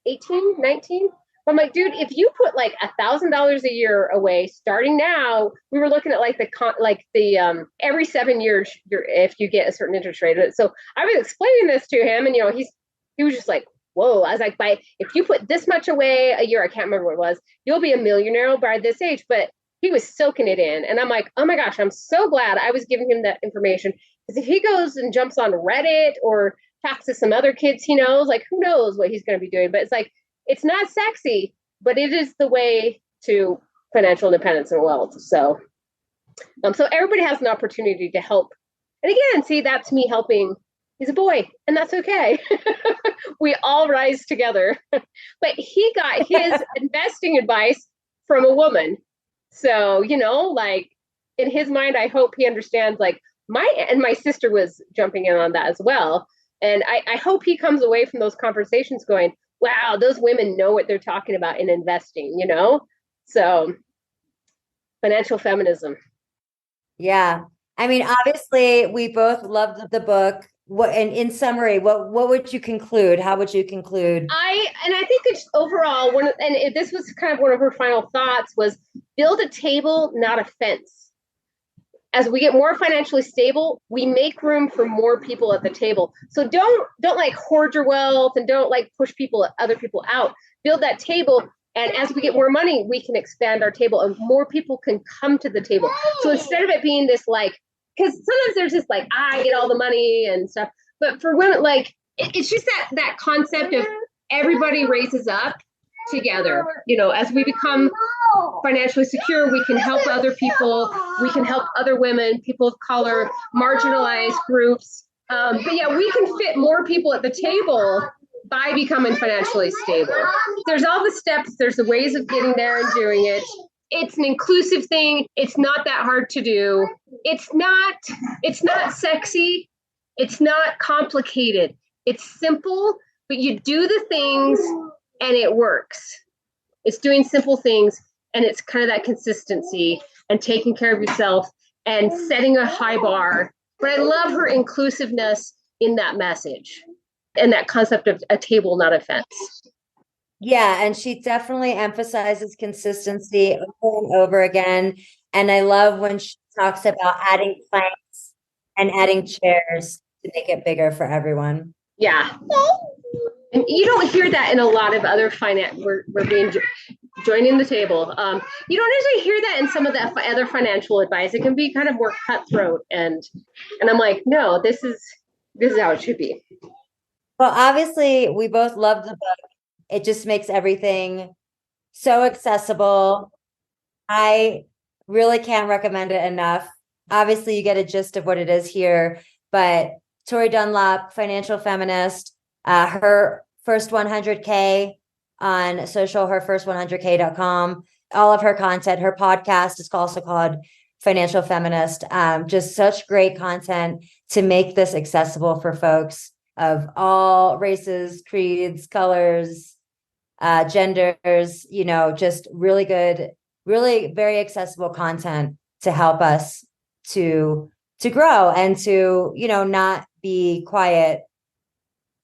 18, 19. I'm like, dude, if you put like $1,000 a year away starting now, we were looking at like the every 7 years, if you get a certain interest rate. So I was explaining this to him, and he was just like, whoa. I was like, if you put this much away a year, I can't remember what it was, you'll be a millionaire by this age. But he was soaking it in, and I'm like, oh my gosh, I'm so glad I was giving him that information, because if he goes and jumps on Reddit or talks to some other kids he knows, like, who knows what he's going to be doing. But it's like, it's not sexy, but it is the way to financial independence and wealth. So, so everybody has an opportunity to help. And again, see, that's me helping. He's a boy, and that's okay. We all rise together. But he got his investing advice from a woman. So, like, in his mind, I hope he understands, like, my sister was jumping in on that as well. And I hope he comes away from those conversations going, wow, those women know what they're talking about in investing, So, financial feminism. Yeah. I mean, obviously, we both loved the book. And in summary, what would you conclude? How would you conclude? I think it's overall this was kind of one of her final thoughts, was build a table, not a fence. As we get more financially stable, we make room for more people at the table. So don't like hoard your wealth, and don't like push other people out. Build that table. And as we get more money, we can expand our table, and more people can come to the table. So instead of it being this, like, because sometimes there's just like, I get all the money and stuff. But for women, like, it's just that concept of everybody raises up together. As we become financially secure, we can help other people. We can help other women, people of color, marginalized groups. But yeah, we can fit more people at the table by becoming financially stable. There's all the steps. There's the ways of getting there and doing it. It's an inclusive thing. It's not that hard to do. It's not sexy. It's not complicated. It's simple, but you do the things and it works. It's doing simple things, and it's kind of that consistency and taking care of yourself and setting a high bar. But I love her inclusiveness in that message and that concept of a table, not a fence. Yeah, and she definitely emphasizes consistency over and over again. And I love when she talks about adding planks and adding chairs to make it bigger for everyone. Yeah. And you don't hear that in a lot of other finance. We're being joining the table. You don't usually hear that in some of the other financial advice. It can be kind of more cutthroat. And I'm like, no, this is how it should be. Well, obviously, we both love the book. It just makes everything so accessible. I really can't recommend it enough. Obviously, you get a gist of what it is here, but Tori Dunlap, Financial Feminist, her first 100K on social, her first100k.com, all of her content, her podcast is also called Financial Feminist. Just such great content to make this accessible for folks of all races, creeds, colors, genders, just really good, really very accessible content to help us to grow and to, not be quiet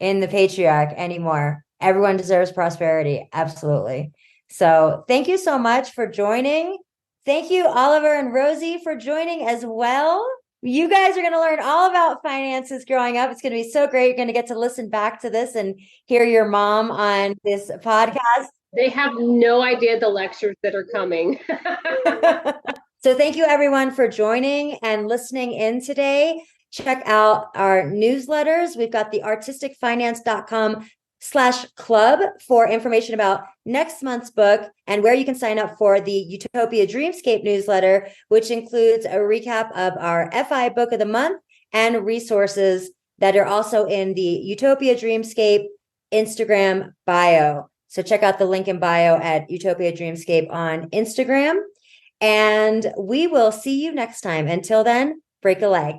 in the patriarch anymore. Everyone deserves prosperity. Absolutely. So thank you so much for joining. Thank you, Oliver and Rosie, for joining as well. You guys are going to learn all about finances growing up. It's going to be so great. You're going to get to listen back to this and hear your mom on this podcast. They have no idea the lectures that are coming. So thank you everyone for joining and listening in today. Check out our newsletters. We've got the artisticfinance.com/club for information about next month's book and where you can sign up for the Utopia Dreamscape newsletter, which includes a recap of our FI book of the month and resources that are also in the Utopia Dreamscape Instagram bio. So check out the link in bio at Utopia Dreamscape on Instagram. And we will see you next time. Until then, break a leg.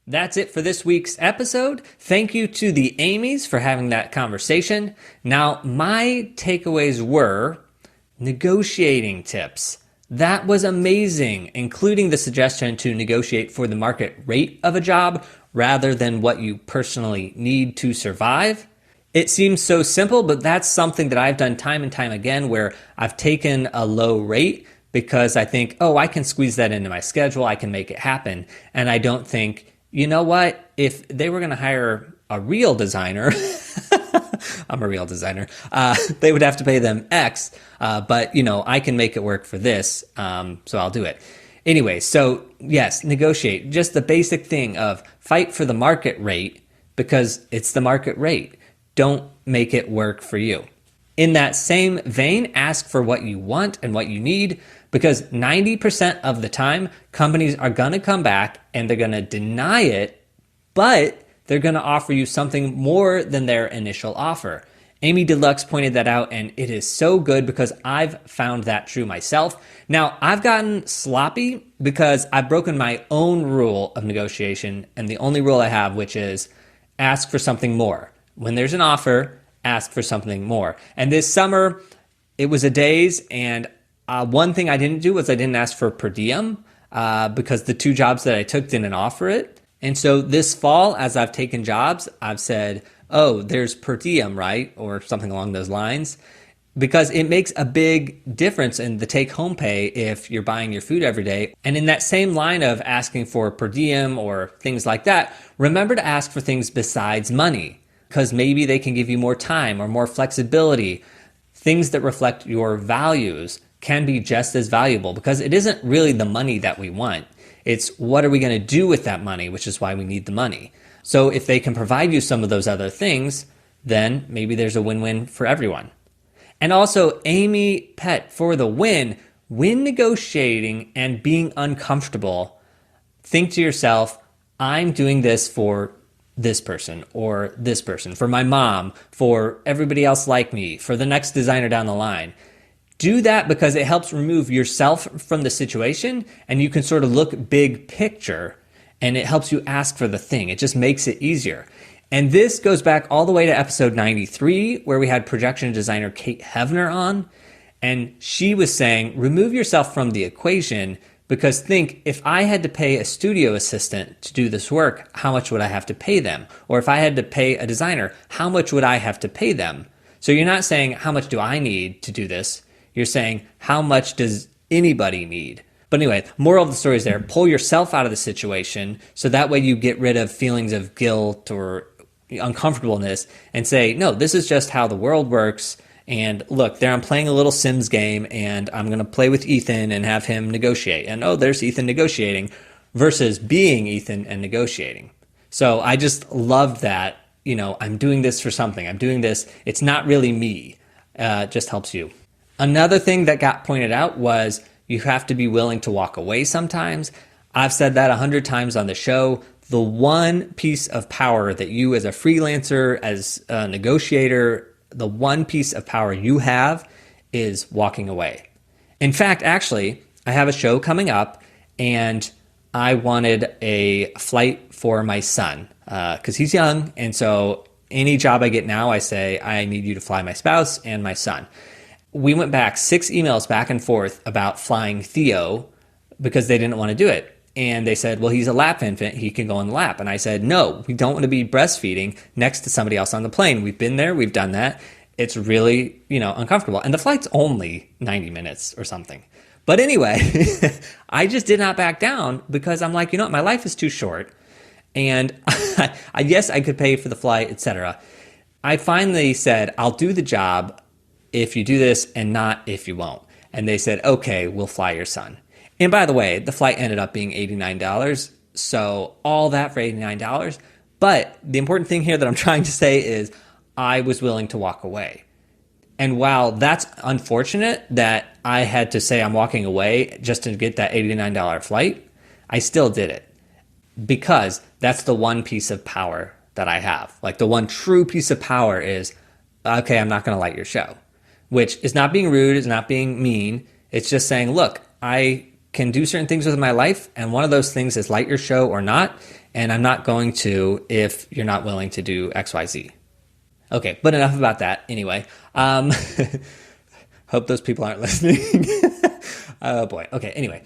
That's it for this week's episode. Thank you to the Amy's for having that conversation. Now, my takeaways were negotiating tips. That was amazing, including the suggestion to negotiate for the market rate of a job rather than what you personally need to survive. It seems so simple, but that's something that I've done time and time again where I've taken a low rate because I think, oh, I can squeeze that into my schedule. I can make it happen. And I don't think, you know what, if they were going to hire a real designer, I'm a real designer, they would have to pay them X, but I can make it work for this, so I'll do it. Anyway, so yes, negotiate. Just the basic thing of fight for the market rate because it's the market rate. Don't make it work for you. In that same vein, ask for what you want and what you need because 90% of the time, companies are going to come back and they're going to deny it, but they're going to offer you something more than their initial offer. Amy Deluxe pointed that out, and it is so good because I've found that true myself. Now, I've gotten sloppy because I've broken my own rule of negotiation, and the only rule I have, which is ask for something more. When there's an offer, ask for something more. And this summer, it was a days, and one thing I didn't do was I didn't ask for per diem because the two jobs that I took didn't offer it. And so this fall, as I've taken jobs, I've said, oh, there's per diem, right? Or something along those lines. Because it makes a big difference in the take-home pay if you're buying your food every day. And in that same line of asking for per diem or things like that, remember to ask for things besides money. Because maybe they can give you more time or more flexibility. Things that reflect your values can be just as valuable because it isn't really the money that we want. It's what are we going to do with that money, which is why we need the money. So if they can provide you some of those other things, then maybe there's a win-win for everyone. And also, Amy Pett for the win. When negotiating and being uncomfortable, think to yourself, I'm doing this for this person or this person, for my mom, for everybody else like me, for the next designer down the line. Do that because it helps remove yourself from the situation and you can sort of look big picture and it helps you ask for the thing. It just makes it easier. And this goes back all the way to episode 93 where we had projection designer Kate Hevner on. And she was saying, remove yourself from the equation because think, if I had to pay a studio assistant to do this work, how much would I have to pay them? Or if I had to pay a designer, how much would I have to pay them? So you're not saying, how much do I need to do this? You're saying, how much does anybody need? But anyway, moral of the story is there. Pull yourself out of the situation so that way you get rid of feelings of guilt or uncomfortableness and say, no, this is just how the world works. And look, there I'm playing a little Sims game and I'm going to play with Ethan and have him negotiate. And oh, there's Ethan negotiating versus being Ethan and negotiating. So I just loved that, I'm doing this for something. I'm doing this. It's not really me. It just helps you. Another thing that got pointed out was you have to be willing to walk away sometimes. I've said that 100 times on the show. The one piece of power that you as a freelancer, as a negotiator, the one piece of power you have is walking away. In fact, actually, I have a show coming up and I wanted a flight for my son because he's young. And so any job I get now, I say, I need you to fly my spouse and my son. We went back 6 emails back and forth about flying Theo because they didn't want to do it. And they said, well, he's a lap infant. He can go on the lap. And I said, no, we don't want to be breastfeeding next to somebody else on the plane. We've been there. We've done that. It's really, uncomfortable. And the flight's only 90 minutes or something. But anyway, I just did not back down because I'm like, my life is too short. And I guess I could pay for the flight, etc. I finally said, I'll do the job if you do this and not if you won't. And they said, okay, we'll fly your son. And by the way, the flight ended up being $89. So all that for $89. But the important thing here that I'm trying to say is I was willing to walk away. And while that's unfortunate that I had to say I'm walking away just to get that $89 flight, I still did it because that's the one piece of power that I have. Like the one true piece of power is, okay, I'm not going to light your show, which is not being rude, is not being mean. It's just saying, look, I can do certain things with my life. And one of those things is light your show or not. And I'm not going to if you're not willing to do X, Y, Z. Okay, but enough about that. Anyway, hope those people aren't listening. Oh boy. Okay, anyway.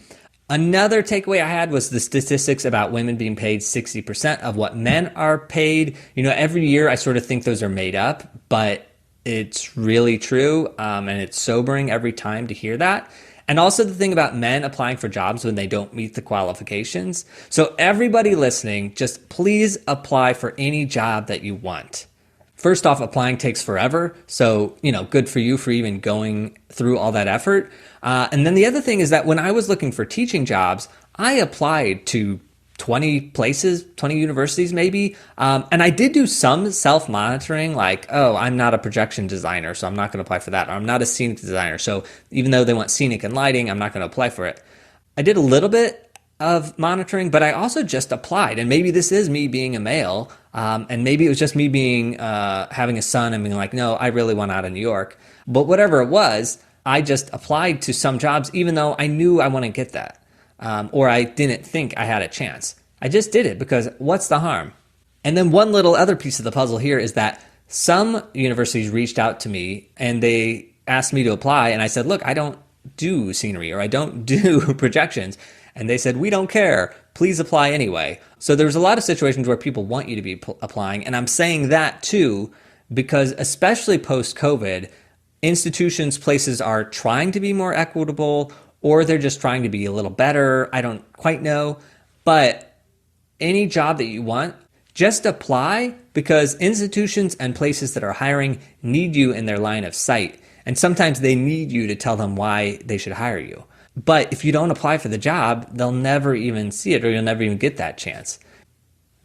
Another takeaway I had was the statistics about women being paid 60% of what men are paid. You know, every year I sort of think those are made up, but it's really true. And it's sobering every time to hear that. And also the thing about men applying for jobs when they don't meet the qualifications. So everybody listening, just please apply for any job that you want. First off, applying takes forever. So, good for you for even going through all that effort. And then the other thing is that when I was looking for teaching jobs, I applied to 20 places, 20 universities maybe. And I did do some self-monitoring like, oh, I'm not a projection designer, so I'm not going to apply for that. Or I'm not a scenic designer. So even though they want scenic and lighting, I'm not going to apply for it. I did a little bit of monitoring, but I also just applied. And maybe this is me being a male. And maybe it was just me being, having a son and being like, no, I really want out of New York. But whatever it was, I just applied to some jobs, even though I knew I wouldn't get that. Or I didn't think I had a chance. I just did it because what's the harm? And then one little other piece of the puzzle here is that some universities reached out to me and they asked me to apply. And I said, look, I don't do scenery or I don't do projections. And they said, we don't care. Please apply anyway. So there's a lot of situations where people want you to be applying. And I'm saying that too, because especially post-COVID, institutions, places are trying to be more equitable or they're just trying to be a little better. I don't quite know. But any job that you want, just apply because institutions and places that are hiring need you in their line of sight. And sometimes they need you to tell them why they should hire you. But if you don't apply for the job, they'll never even see it or you'll never even get that chance.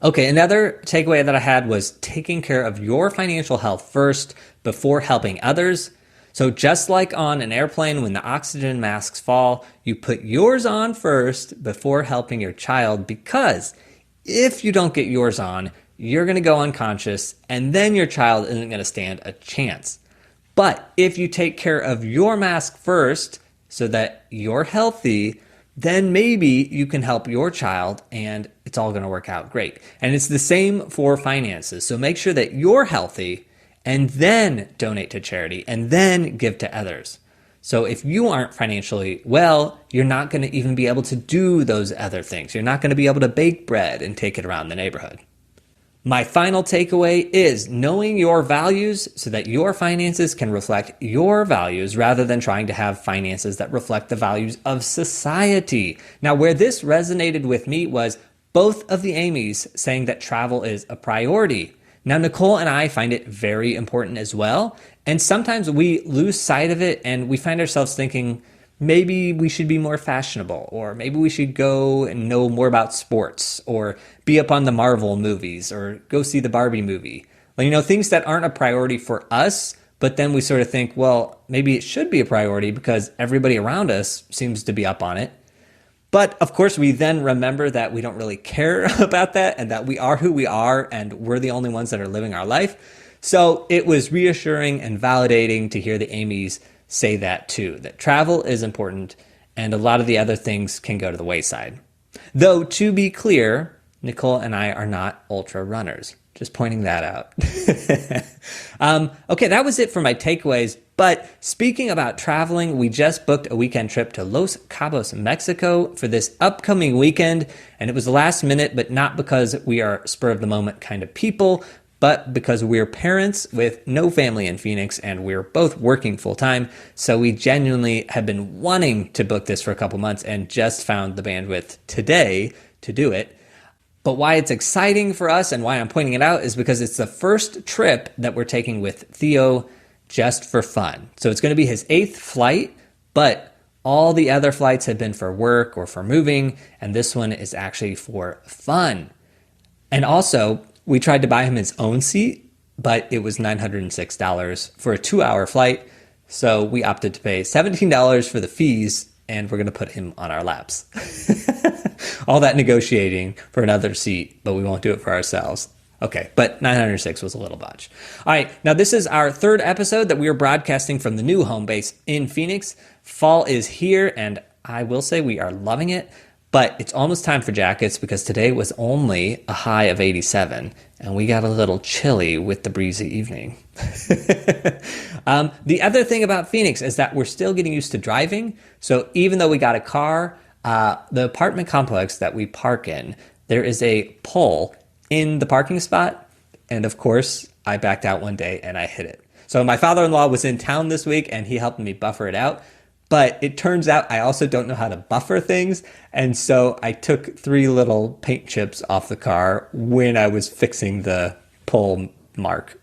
Okay, another takeaway that I had was taking care of your financial health first before helping others. So just like on an airplane, when the oxygen masks fall, you put yours on first before helping your child, because if you don't get yours on, you're going to go unconscious and then your child isn't going to stand a chance. But if you take care of your mask first so that you're healthy, then maybe you can help your child and it's all going to work out great. And it's the same for finances. So make sure that you're healthy and then donate to charity and then give to others. So if you aren't financially well, you're not going to even be able to do those other things. You're not going to be able to bake bread and take it around the neighborhood. My final takeaway is knowing your values so that your finances can reflect your values rather than trying to have finances that reflect the values of society. Now, where this resonated with me was both of the Amy's saying that travel is a priority. Now, Nicole and I find it very important as well. And sometimes we lose sight of it and we find ourselves thinking, maybe we should be more fashionable, or maybe we should go and know more about sports, or be up on the Marvel movies, or go see the Barbie movie. Things that aren't a priority for us, but then we sort of think, well, maybe it should be a priority because everybody around us seems to be up on it. But of course, we then remember that we don't really care about that and that we are who we are and we're the only ones that are living our life. So it was reassuring and validating to hear the Amy's say that too, that travel is important and a lot of the other things can go to the wayside. Though, to be clear, Nicole and I are not ultra runners. Just pointing that out. Okay, that was it for my takeaways. But speaking about traveling, we just booked a weekend trip to Los Cabos, Mexico for this upcoming weekend. And it was last minute, but not because we are spur of the moment kind of people, but because we're parents with no family in Phoenix and we're both working full time. So we genuinely have been wanting to book this for a couple months and just found the bandwidth today to do it. But why it's exciting for us and why I'm pointing it out is because it's the first trip that we're taking with Theo just for fun. So it's going to be his 8th flight, but All the other flights have been for work or for moving, and this one is actually for fun. And also, we tried to buy him his own seat, but it was $906 for a 2-hour flight. So we opted to pay $17 for the fees, and we're going to put him on our laps. All that negotiating for another seat, but we won't do it for ourselves. Okay, but 906 was a little much. All right, now this is our third episode that we are broadcasting from the new home base in Phoenix. Fall is here, and I will say we are loving it, but it's almost time for jackets because today was only a high of 87, and we got a little chilly with the breezy evening. The other thing about Phoenix is that we're still getting used to driving, so even though we got a car, the apartment complex that we park in, there is a pole in the parking spot. And of course, I backed out one day and I hit it. So my father-in-law was in town this week and he helped me buffer it out. But it turns out I also don't know how to buffer things. And so I took 3 little paint chips off the car when I was fixing the pole mark.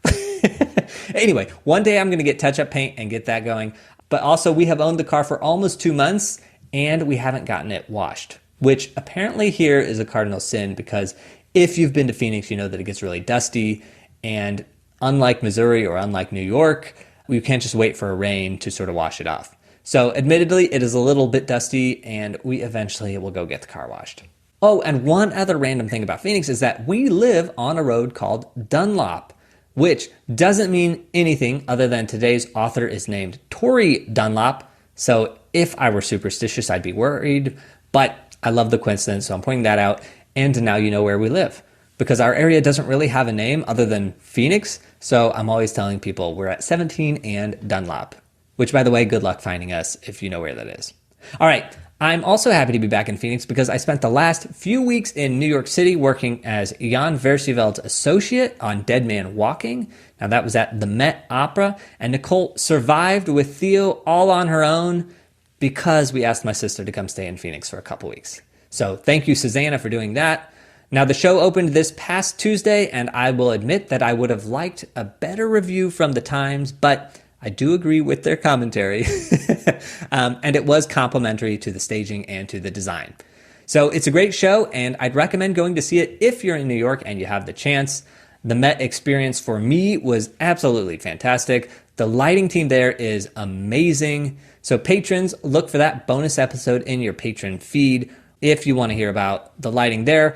Anyway, one day I'm going to get touch-up paint and get that going. But also we have owned the car for almost 2 months and we haven't gotten it washed, which apparently here is a cardinal sin because if you've been to Phoenix, you know that it gets really dusty, and unlike Missouri or unlike New York, you can't just wait for a rain to sort of wash it off. So admittedly, it is a little bit dusty, and we eventually will go get the car washed. Oh, and one other random thing about Phoenix is that we live on a road called Dunlap, which doesn't mean anything other than today's author is named Tori Dunlap. So if I were superstitious, I'd be worried, but I love the coincidence, so I'm pointing that out. And now you know where we live, because our area doesn't really have a name other than Phoenix. So I'm always telling people we're at 17 and Dunlap, which, by the way, good luck finding us if you know where that is. All right. I'm also happy to be back in Phoenix because I spent the last few weeks in New York City working as Jan Versieveld's associate on Dead Man Walking. Now that was at the Met Opera, and Nicole survived with Theo all on her own because we asked my sister to come stay in Phoenix for a couple weeks. So thank you, Susanna, for doing that. Now, the show opened this past Tuesday, and I will admit that I would have liked a better review from the Times, but I do agree with their commentary. And it was complimentary to the staging and to the design. So it's a great show, and I'd recommend going to see it if you're in New York and you have the chance. The Met experience for me was absolutely fantastic. The lighting team there is amazing. So patrons, look for that bonus episode in your patron feed if you want to hear about the lighting there.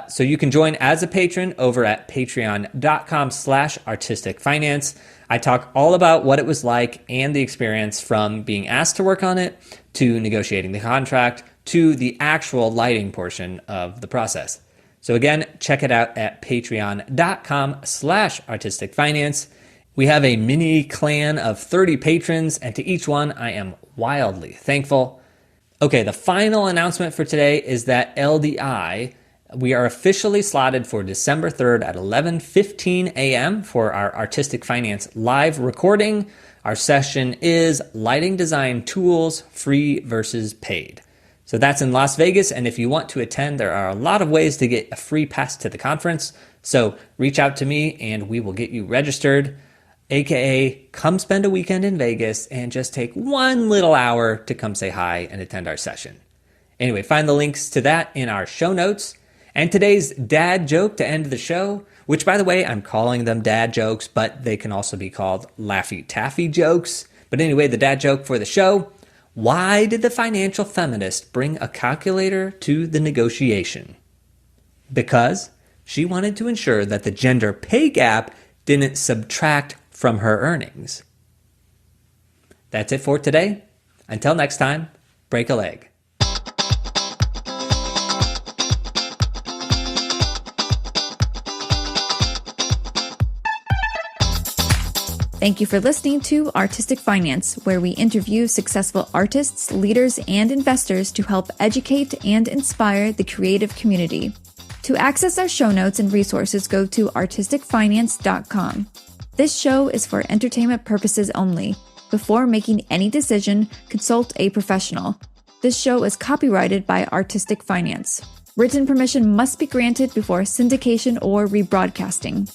So you can join as a patron over at patreon.com/artisticfinance. I talk all about what it was like and the experience from being asked to work on it, to negotiating the contract, to the actual lighting portion of the process. So again, check it out at patreon.com/artisticfinance. We have a mini clan of 30 patrons, and to each one, I am wildly thankful. Okay, the final announcement for today is that LDI, we are officially slotted for December 3rd at 11:15 a.m. for our Artistic Finance live recording. Our session is Lighting Design Tools, Free versus Paid. So that's in Las Vegas, and if you want to attend, there are a lot of ways to get a free pass to the conference. So reach out to me and we will get you registered. AKA, come spend a weekend in Vegas and just take 1 little hour to come say hi and attend our session. Anyway, find the links to that in our show notes. And today's dad joke to end the show, which, by the way, I'm calling them dad jokes, but they can also be called Laffy Taffy jokes. But anyway, the dad joke for the show: why did the financial feminist bring a calculator to the negotiation? Because she wanted to ensure that the gender pay gap didn't subtract from her earnings. That's it for today. Until next time, break a leg. Thank you for listening to Artistic Finance, where we interview successful artists, leaders, and investors to help educate and inspire the creative community. To access our show notes and resources, go to artisticfinance.com. This show is for entertainment purposes only. Before making any decision, consult a professional. This show is copyrighted by Artistic Finance. Written permission must be granted before syndication or rebroadcasting.